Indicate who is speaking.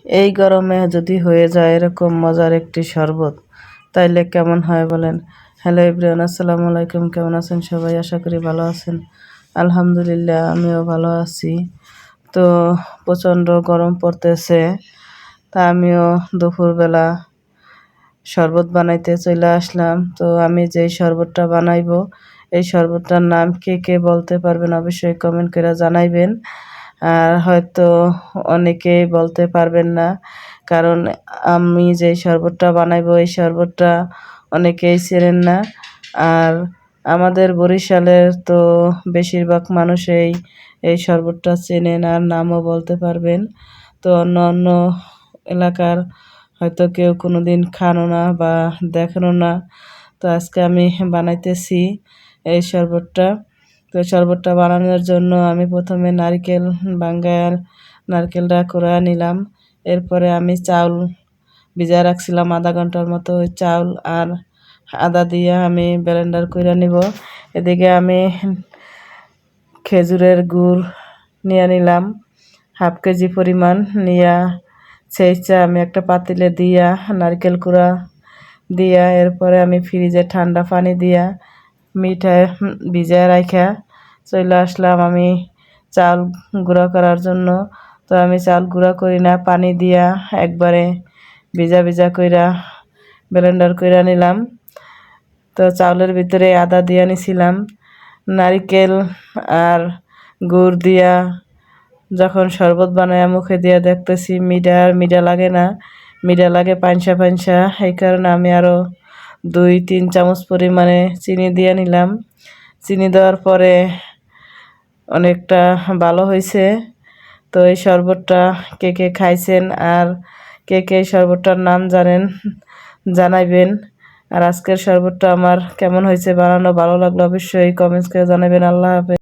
Speaker 1: এই গরমে যদি হয়ে যায় এরকম মজার একটি শরবত, তাইলে কেমন হয় বলেন। হ্যালো এভরিওয়ান, আসসালামু আলাইকুম। কেমন আছেন সবাই? আশা করি ভালো আছেন। আলহামদুলিল্লাহ, আমিও ভালো আছি। তো প্রচণ্ড গরম পড়তেছে, তা আমিও দুপুরবেলা শরবত বানাইতে চলে আসলাম। তো আমি যেই শরবতটা বানাইবো, এই শরবতটার নাম কে কে বলতে পারবেন অবশ্যই কমেন্ট করে জানাইবেন। আর হয়তো অনেকেই বলতে পারবেন না, কারণ আমি যেই শরবতটা বানাইবো এই শরবতটা অনেকেই চেনেন না। আর আমাদের বরিশালের তো বেশিরভাগ মানুষই এই শরবতটা চেনেন আর নামও বলতে পারবেন। তো অন্য অন্য এলাকার হয়তো কেউ কোনো দিন খানো না বা দেখেনও না। তো আজকে আমি বানাইতেছি এই শরবতটা। তো শরবতটা বানানোর জন্য আমি প্রথমে নারকেল ভাঙ্গার নারকেলটা কুড়ায় নিলাম। এরপরে আমি চাউল ভিজায় রাখছিলাম আধা ঘন্টার মতো। ওই চাউল আর আদা দিয়ে আমি ব্লেন্ডার করে নিব। এদিকে আমি খেজুরের গুড় নিয়ে নিলাম হাফ কেজি পরিমাণ। নিয়া সেইটা আমি একটা পাতিলে দিয়া নারকেল কুড়া দিয়া এরপরে আমি ফ্রিজে ঠান্ডা পানি দিয়া মিঠাই ভিজায় রাখা চলে আসলাম আমি চাল গুঁড়া করার জন্য। তো আমি চাল গুঁড়া করি না, পানি দিয়া একবারে ভিজা ভিজা কইরা ব্লেন্ডার কইরা নিলাম। তো চাউলের ভিতরে আদা দিয়া নিছিলাম, নারিকেল আর গুড় দিয়া যখন শরবত বানায় মুখে দিয়া দেখতেছি মিঠা লাগে না, মিঠা লাগে পানসা পানসা। এই কারণে আমি আরও 2-3 চামচ পরিমাণে চিনি দিয়ে নিলাম। চিনি দেওয়ার পরে অনেকটা ভালো হয়েছে। তো এই শরবতটা কে কে খাইছেন আর কে কে এই শরবতটার নাম জানেন জানাইবেন। আর আজকের শরবতটা আমার কেমন হয়েছে বানানো, ভালো লাগলো অবশ্যই কমেন্টস করে জানাবেন। আল্লাহ হাফেজ।